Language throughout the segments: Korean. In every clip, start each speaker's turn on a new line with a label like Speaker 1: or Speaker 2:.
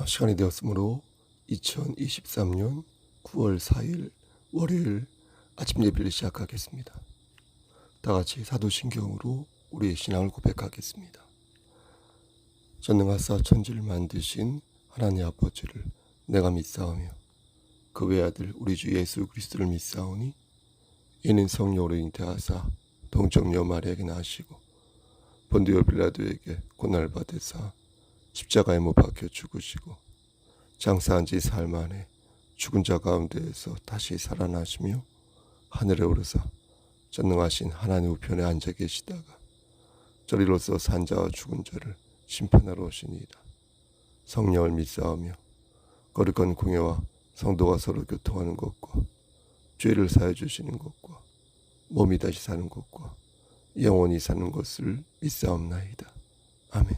Speaker 1: 시간이 되었으므로 2023년 9월 4일 월요일 아침 예배를 시작하겠습니다. 다 같이 사도신경으로 우리의 신앙을 고백하겠습니다. 전능하사 천지를 만드신 하나님 아버지를 내가 믿사오며 그 외아들 우리 주 예수 그리스도를 믿사오니 이는 성령으로 잉태하사 동정녀 마리아에게 나시고 본디오 빌라도에게 고난을 받으사 십자가에 못 박혀 죽으시고 장사한 지 사흘 만에 죽은 자 가운데에서 다시 살아나시며 하늘에 오르사 전능하신 하나님 우편에 앉아 계시다가 저리로서 산 자와 죽은 자를 심판하러 오시니이다. 성령을 믿사오며 거룩한 공예와 성도가 서로 교통하는 것과 죄를 사해 주시는 것과 몸이 다시 사는 것과 영원히 사는 것을 믿사옵나이다. 아멘.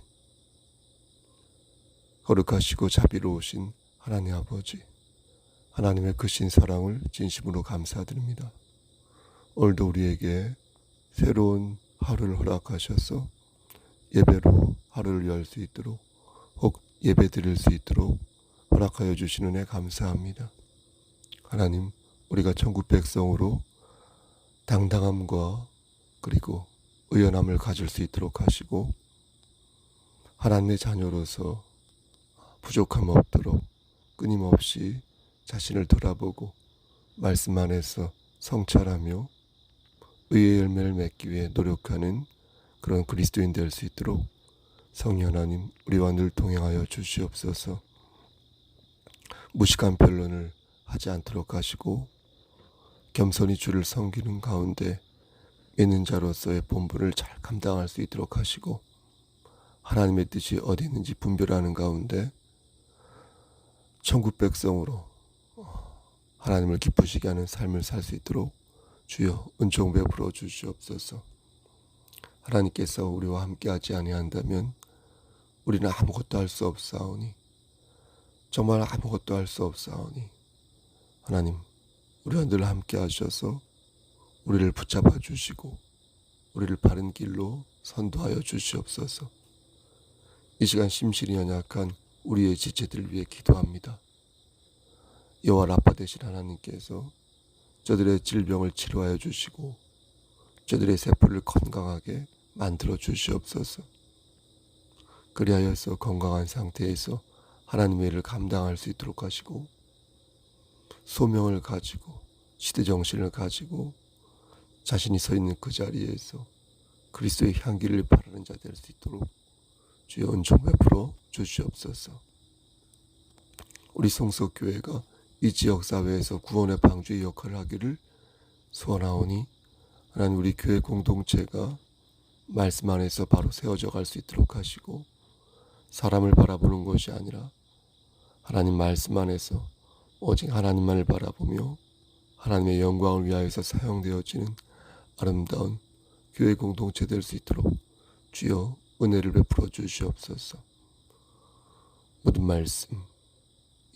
Speaker 1: 거룩하시고 자비로우신 하나님 아버지, 하나님의 크신 사랑을 진심으로 감사드립니다. 오늘도 우리에게 새로운 하루를 허락하셔서 예배로 하루를 열 수 있도록, 혹 예배 드릴 수 있도록 허락하여 주시는 은혜 감사합니다. 하나님, 우리가 천국 백성으로 당당함과 그리고 의연함을 가질 수 있도록 하시고 하나님의 자녀로서 부족함 없도록 끊임없이 자신을 돌아보고 말씀 안에서 성찰하며 의의 열매를 맺기 위해 노력하는 그런 그리스도인 될 수 있도록 성령 하나님 우리와 늘 동행하여 주시옵소서. 무식한 변론을 하지 않도록 하시고 겸손히 주를 섬기는 가운데 믿는 자로서의 본분을 잘 감당할 수 있도록 하시고 하나님의 뜻이 어디 있는지 분별하는 가운데 천국 백성으로 하나님을 기쁘시게 하는 삶을 살 수 있도록 주여 은총 베풀어 주시옵소서. 하나님께서 우리와 함께하지 아니한다면 우리는 아무것도 할 수 없사오니, 정말 아무것도 할 수 없사오니 하나님 우리와 늘 함께 하셔서 우리를 붙잡아 주시고 우리를 바른 길로 선도하여 주시옵소서. 이 시간 심실히 연약한 우리의 지체들을 위해 기도합니다. 여호와 라파 되신 하나님께서 저들의 질병을 치료하여 주시고 저들의 세포를 건강하게 만들어 주시옵소서. 그리하여서 건강한 상태에서 하나님의 일을 감당할 수 있도록 하시고 소명을 가지고 시대정신을 가지고 자신이 서 있는 그 자리에서 그리스도의 향기를 바라는 자 될 수 있도록 주여 은총 베풀어 주시옵소서. 우리 성석교회가 이 지역사회에서 구원의 방주의 역할을 하기를 소원하오니 하나님 우리 교회 공동체가 말씀 안에서 바로 세워져 갈 수 있도록 하시고 사람을 바라보는 것이 아니라 하나님 말씀 안에서 오직 하나님만을 바라보며 하나님의 영광을 위하여서 사용되어지는 아름다운 교회 공동체 될 수 있도록 주여 은혜를 베풀어 주시옵소서. 모든 말씀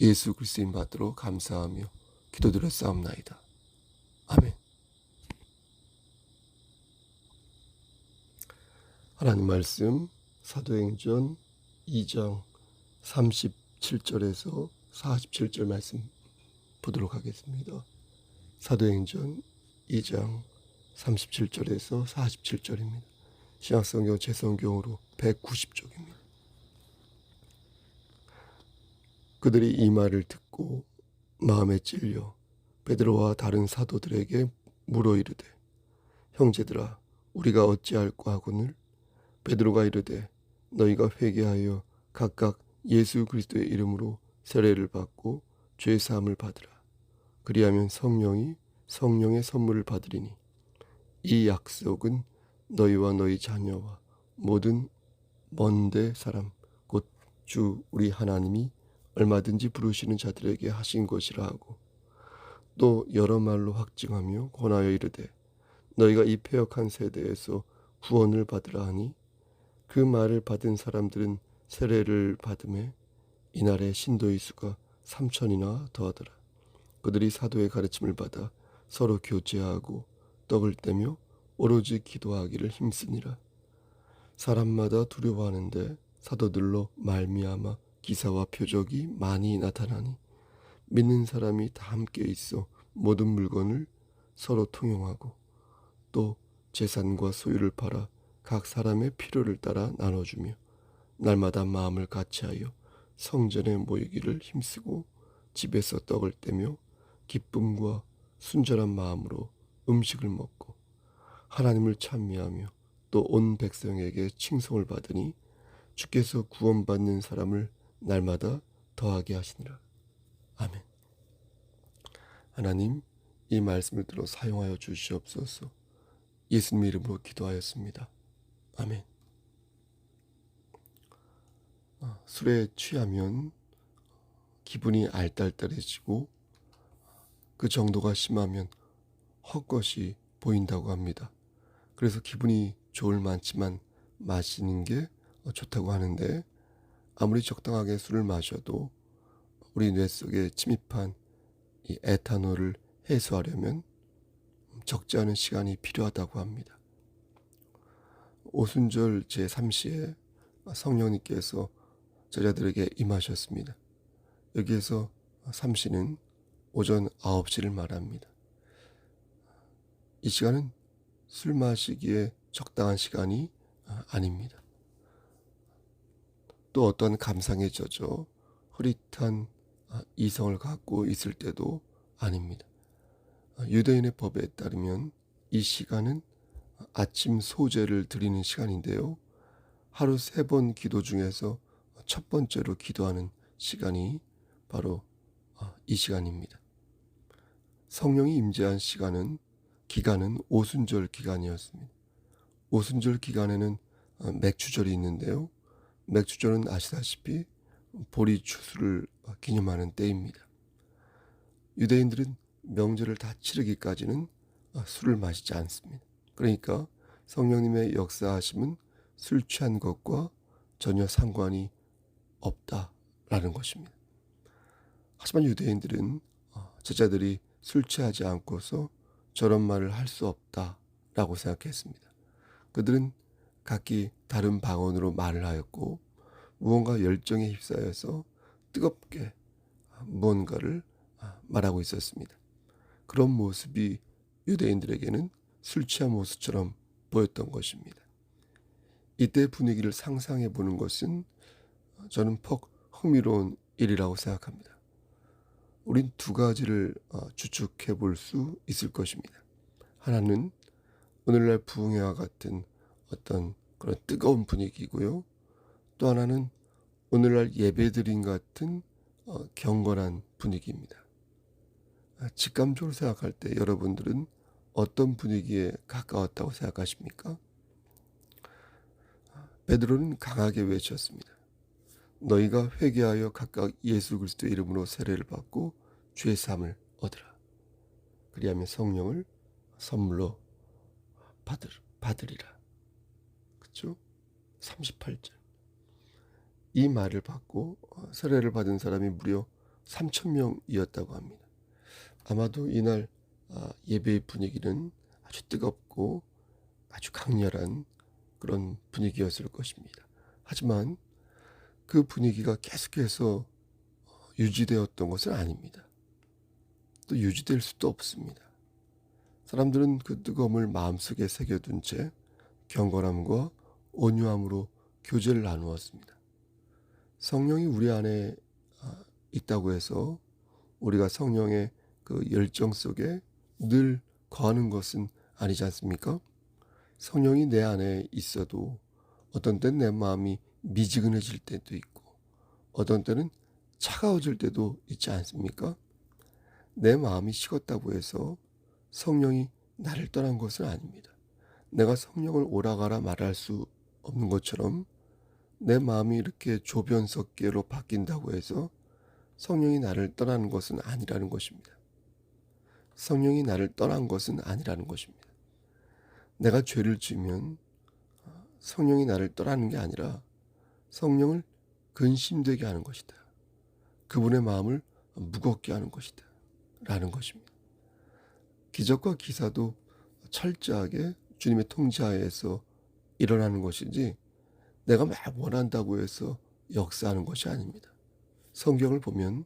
Speaker 1: 예수 그리스도인 받들어 감사하며 기도드렸사옵나이다. 아멘. 하나님 말씀 사도행전 2장 37절에서 47절 말씀 보도록 하겠습니다. 사도행전 2장 37절에서 47절입니다. 신약성경 제성경으로 190쪽입니다. 그들이 이 말을 듣고 마음에 찔려 베드로와 다른 사도들에게 물어 이르되 형제들아 우리가 어찌할꼬 하거늘 베드로가 이르되 너희가 회개하여 각각 예수 그리스도의 이름으로 세례를 받고 죄 사함을 받으라. 그리하면 성령의 선물을 받으리니 이 약속은 너희와 너희 자녀와 모든 먼데 사람 곧 주 우리 하나님이 얼마든지 부르시는 자들에게 하신 것이라 하고 또 여러 말로 확증하며 권하여 이르되 너희가 이 패역한 세대에서 구원을 받으라 하니 그 말을 받은 사람들은 세례를 받음에 이날에 신도의 수가 3,000이나 더하더라. 그들이 사도의 가르침을 받아 서로 교제하고 떡을 떼며 오로지 기도하기를 힘쓰니라. 사람마다 두려워하는데 사도들로 말미암아 기사와 표적이 많이 나타나니 믿는 사람이 다 함께 있어 모든 물건을 서로 통용하고 또 재산과 소유를 팔아 각 사람의 필요를 따라 나눠주며 날마다 마음을 같이하여 성전에 모이기를 힘쓰고 집에서 떡을 떼며 기쁨과 순전한 마음으로 음식을 먹고 하나님을 찬미하며 또 온 백성에게 칭송을 받으니 주께서 구원받는 사람을 날마다 더하게 하시니라. 아멘. 하나님, 이 말씀을 들어 사용하여 주시옵소서. 예수님 이름으로 기도하였습니다. 아멘. 술에 취하면 기분이 알딸딸해지고 그 정도가 심하면 헛것이 보인다고 합니다. 그래서 기분이 좋을 만치만 마시는 게 좋다고 하는데 아무리 적당하게 술을 마셔도 우리 뇌 속에 침입한 이 에탄올을 해소하려면 적지 않은 시간이 필요하다고 합니다. 오순절 제3시에 성령님께서 제자들에게 임하셨습니다. 여기에서 3시는 오전 9시를 말합니다. 이 시간은 술 마시기에 적당한 시간이 아닙니다. 또 어떤 감상에 젖어 흐릿한 이성을 갖고 있을 때도 아닙니다. 유대인의 법에 따르면 이 시간은 아침 소제를 드리는 시간인데요. 하루 3번 기도 중에서 첫 번째로 기도하는 시간이 바로 이 시간입니다. 성령이 임재한 기간은 오순절 기간이었습니다. 오순절 기간에는 맥주절이 있는데요. 맥주절은 아시다시피 보리 추수를 기념하는 때입니다. 유대인들은 명절을 다 치르기까지는 술을 마시지 않습니다. 그러니까 성령님의 역사하심은 술 취한 것과 전혀 상관이 없다라는 것입니다. 하지만 유대인들은 제자들이 술 취하지 않고서 저런 말을 할 수 없다라고 생각했습니다. 그들은 각기 다른 방언으로 말을 하였고 무언가 열정에 휩싸여서 뜨겁게 무언가를 말하고 있었습니다. 그런 모습이 유대인들에게는 술 취한 모습처럼 보였던 것입니다. 이때 분위기를 상상해 보는 것은 저는 퍽 흥미로운 일이라고 생각합니다. 우린 두 가지를 추측해 볼 수 있을 것입니다. 하나는 오늘날 부흥회와 같은 어떤 그런 뜨거운 분위기고요. 또 하나는 오늘날 예배드림 같은 경건한 분위기입니다. 직감적으로 생각할 때 여러분들은 어떤 분위기에 가까웠다고 생각하십니까? 베드로는 강하게 외쳤습니다. 너희가 회개하여 각각 예수 그리스도의 이름으로 세례를 받고 죄 사함을 얻으라. 그리하면 성령을 선물로 받으리라. 그렇죠? 38절. 이 말을 받고 세례를 받은 사람이 무려 3,000명이었다고 합니다. 아마도 이날 예배의 분위기는 아주 뜨겁고 아주 강렬한 그런 분위기였을 것입니다. 하지만 그 분위기가 계속해서 유지되었던 것은 아닙니다. 또 유지될 수도 없습니다. 사람들은 그 뜨거움을 마음속에 새겨둔 채 경건함과 온유함으로 교제를 나누었습니다. 성령이 우리 안에 있다고 해서 우리가 성령의 그 열정 속에 늘 거하는 것은 아니지 않습니까? 성령이 내 안에 있어도 어떤 때는 내 마음이 미지근해질 때도 있고 어떤 때는 차가워질 때도 있지 않습니까? 내 마음이 식었다고 해서 성령이 나를 떠난 것은 아닙니다. 내가 성령을 오라가라 말할 수 없는 것처럼 내 마음이 이렇게 조변석계로 바뀐다고 해서 성령이 나를 떠나는 것은 아니라는 것입니다. 성령이 나를 떠난 것은 아니라는 것입니다. 내가 죄를 지으면 성령이 나를 떠나는 게 아니라 성령을 근심되게 하는 것이다. 그분의 마음을 무겁게 하는 것이다. 라는 것입니다. 기적과 기사도 철저하게 주님의 통제하에서 일어나는 것이지 내가 막 원한다고 해서 역사하는 것이 아닙니다. 성경을 보면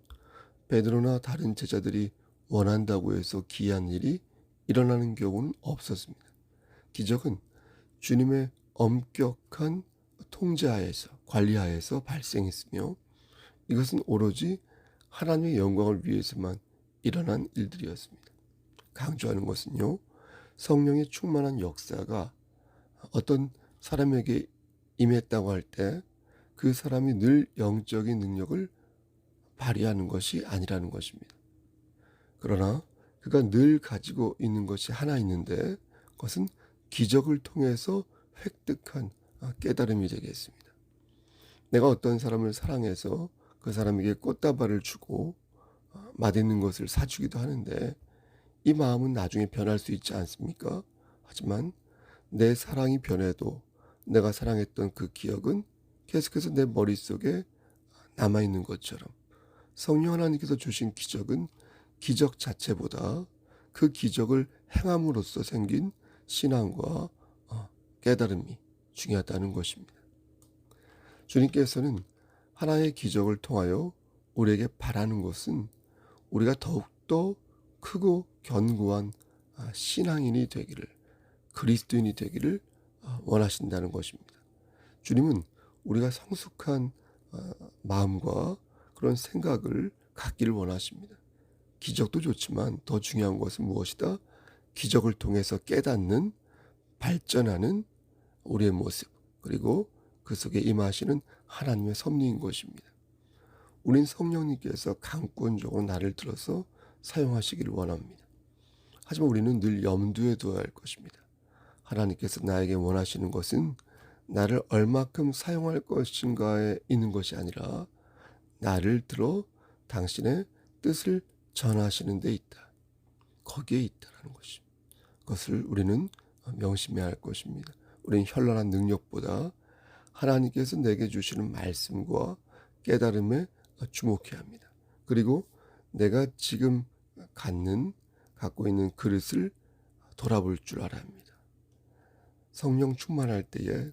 Speaker 1: 베드로나 다른 제자들이 원한다고 해서 기이한 일이 일어나는 경우는 없었습니다. 기적은 주님의 엄격한 통제하에서, 관리하에서 발생했으며 이것은 오로지 하나님의 영광을 위해서만 일어난 일들이었습니다. 강조하는 것은요, 성령의 충만한 역사가 어떤 사람에게 임했다고 할 때 그 사람이 늘 영적인 능력을 발휘하는 것이 아니라는 것입니다. 그러나 그가 늘 가지고 있는 것이 하나 있는데 그것은 기적을 통해서 획득한 깨달음이 되겠습니다. 내가 어떤 사람을 사랑해서 그 사람에게 꽃다발을 주고 맛있는 것을 사주기도 하는데 이 마음은 나중에 변할 수 있지 않습니까? 하지만 내 사랑이 변해도 내가 사랑했던 그 기억은 계속해서 내 머릿속에 남아있는 것처럼 성령 하나님께서 주신 기적은 기적 자체보다 그 기적을 행함으로써 생긴 신앙과 깨달음이 중요하다는 것입니다. 주님께서는 하나의 기적을 통하여 우리에게 바라는 것은 우리가 더욱더 크고 견고한 신앙인이 되기를, 그리스도인이 되기를 원하신다는 것입니다. 주님은 우리가 성숙한 마음과 그런 생각을 갖기를 원하십니다. 기적도 좋지만 더 중요한 것은 무엇이다? 기적을 통해서 깨닫는, 발전하는 우리의 모습, 그리고 그 속에 임하시는 하나님의 섭리인 것입니다. 우린 성령님께서 강권적으로 나를 들어서 사용하시기를 원합니다. 하지만 우리는 늘 염두에 두어야 할 것입니다. 하나님께서 나에게 원하시는 것은 나를 얼마큼 사용할 것인가에 있는 것이 아니라 나를 들어 당신의 뜻을 전하시는 데 있다. 거기에 있다라는 것입니다. 그것을 우리는 명심해야 할 것입니다. 우리는 현란한 능력보다 하나님께서 내게 주시는 말씀과 깨달음에 주목해야 합니다. 그리고 내가 지금 갖고 있는 그릇을 돌아볼 줄 알아야 합니다. 성령 충만할 때에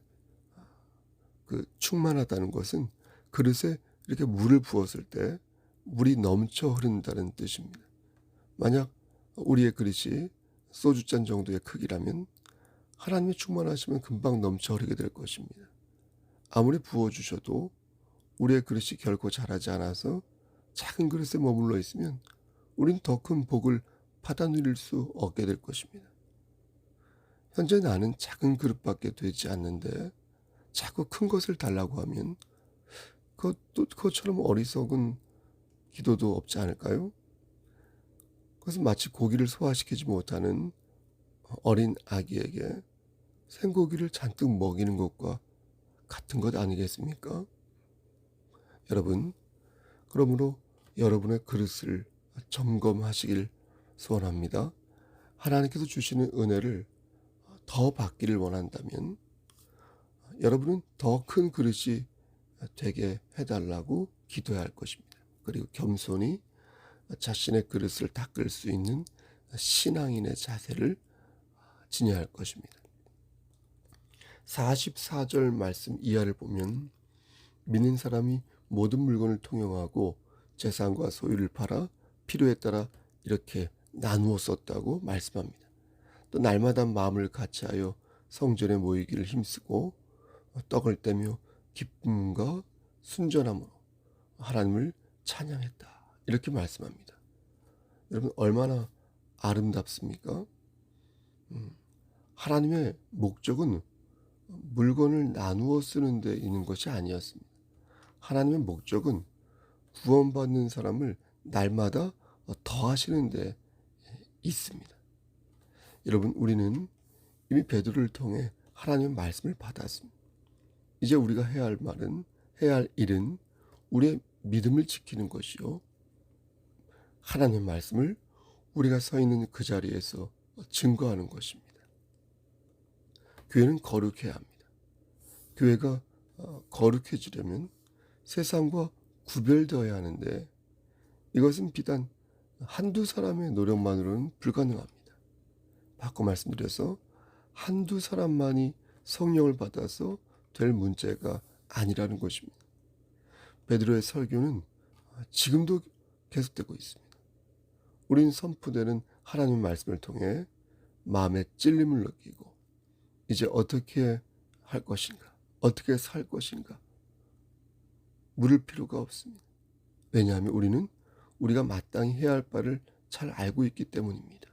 Speaker 1: 그 충만하다는 것은 그릇에 이렇게 물을 부었을 때 물이 넘쳐 흐른다는 뜻입니다. 만약 우리의 그릇이 소주잔 정도의 크기라면 하나님이 충만하시면 금방 넘쳐 흐르게 될 것입니다. 아무리 부어주셔도 우리의 그릇이 결코 자라지 않아서 작은 그릇에 머물러 있으면 우린 더 큰 복을 받아 누릴 수 없게 될 것입니다. 현재 나는 작은 그릇밖에 되지 않는데 자꾸 큰 것을 달라고 하면 그것처럼 어리석은 기도도 없지 않을까요? 그것은 마치 고기를 소화시키지 못하는 어린 아기에게 생고기를 잔뜩 먹이는 것과 같은 것 아니겠습니까? 여러분, 그러므로 여러분의 그릇을 점검하시길 소원합니다. 하나님께서 주시는 은혜를 더 받기를 원한다면 여러분은 더 큰 그릇이 되게 해달라고 기도해야 할 것입니다. 그리고 겸손히 자신의 그릇을 닦을 수 있는 신앙인의 자세를 지녀야 할 것입니다. 44절 말씀 이하를 보면 믿는 사람이 모든 물건을 통용하고 재산과 소유를 팔아 필요에 따라 이렇게 나누어 썼다고 말씀합니다. 또 날마다 마음을 같이하여 성전에 모이기를 힘쓰고 떡을 떼며 기쁨과 순전함으로 하나님을 찬양했다. 이렇게 말씀합니다. 여러분 얼마나 아름답습니까? 하나님의 목적은 물건을 나누어 쓰는 데 있는 것이 아니었습니다. 하나님의 목적은 구원받는 사람을 날마다 더하시는 데 있습니다. 여러분 우리는 이미 베드로를 통해 하나님의 말씀을 받았습니다. 이제 우리가 해야 할 일은 우리의 믿음을 지키는 것이요. 하나님의 말씀을 우리가 서 있는 그 자리에서 증거하는 것입니다. 교회는 거룩해야 합니다. 교회가 거룩해지려면 세상과 구별되어야 하는데 이것은 비단 한두 사람의 노력만으로는 불가능합니다. 바꿔 말씀드려서 한두 사람만이 성령을 받아서 될 문제가 아니라는 것입니다. 베드로의 설교는 지금도 계속되고 있습니다. 우린 선포되는 하나님의 말씀을 통해 마음의 찔림을 느끼고 이제 어떻게 할 것인가, 어떻게 살 것인가 물을 필요가 없습니다. 왜냐하면 우리는 우리가 마땅히 해야 할 바를 잘 알고 있기 때문입니다.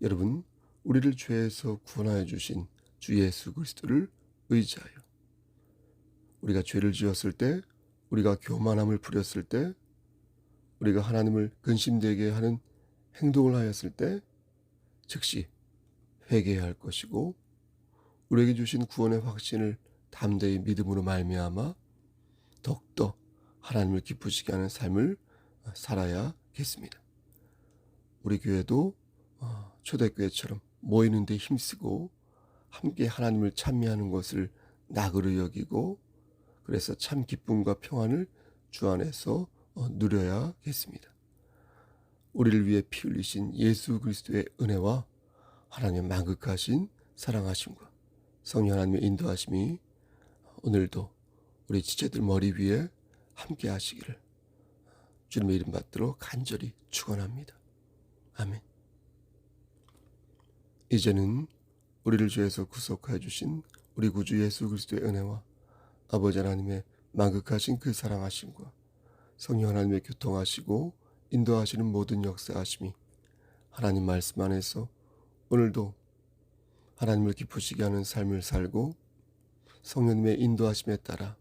Speaker 1: 여러분, 우리를 죄에서 구원하여 주신 주 예수 그리스도를 의지하여 우리가 죄를 지었을 때, 우리가 교만함을 부렸을 때, 우리가 하나님을 근심되게 하는 행동을 하였을 때 즉시 회개해야 할 것이고, 우리에게 주신 구원의 확신을 담대히 믿음으로 말미암아 더욱더 하나님을 기쁘시게 하는 삶을 살아야겠습니다. 우리 교회도 초대교회처럼 모이는 데 힘쓰고 함께 하나님을 찬미하는 것을 낙으로 여기고, 그래서 참 기쁨과 평안을 주 안에서 누려야겠습니다. 우리를 위해 피 흘리신 예수 그리스도의 은혜와 하나님의 만극하신 사랑하심과 성령 하나님의 인도하심이 오늘도 우리 지체들 머리 위에 함께 하시기를 주님의 이름 받들어 간절히 축원합니다. 아멘. 이제는 우리를 죄에서 구속하여 주신 우리 구주 예수 그리스도의 은혜와 아버지 하나님의 만극하신 그 사랑하심과 성령 하나님의 교통하시고 인도하시는 모든 역사하심이 하나님 말씀 안에서 오늘도 하나님을 기쁘시게 하는 삶을 살고 성령님의 인도하심에 따라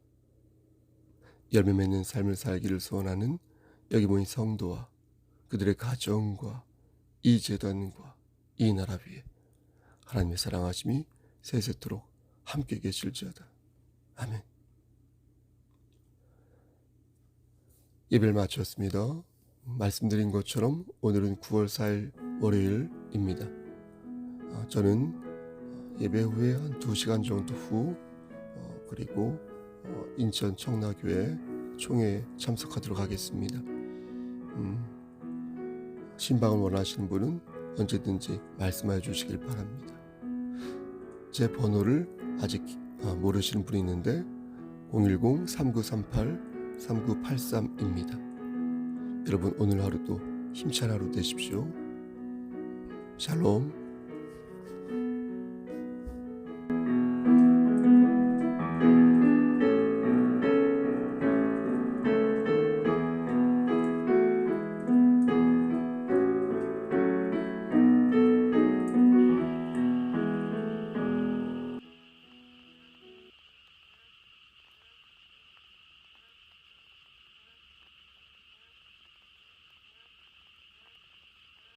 Speaker 1: 열매 맺는 삶을 살기를 소원하는 여기 모인 성도와 그들의 가정과 이 재단과 이 나라 위에 하나님의 사랑하심이 세세토록 함께 계실지어다. 아멘. 예배를 마쳤습니다. 말씀드린 것처럼 오늘은 9월 4일 월요일입니다. 저는 예배 후에 한 2시간 정도 후 그리고 인천 청라교회 총회에 참석하도록 하겠습니다. 신방을 원하시는 분은 언제든지 말씀하여 주시길 바랍니다. 제 번호를 아직 모르시는 분이 있는데 010-3938-3983입니다. 여러분 오늘 하루도 힘찬 하루 되십시오. 샬롬.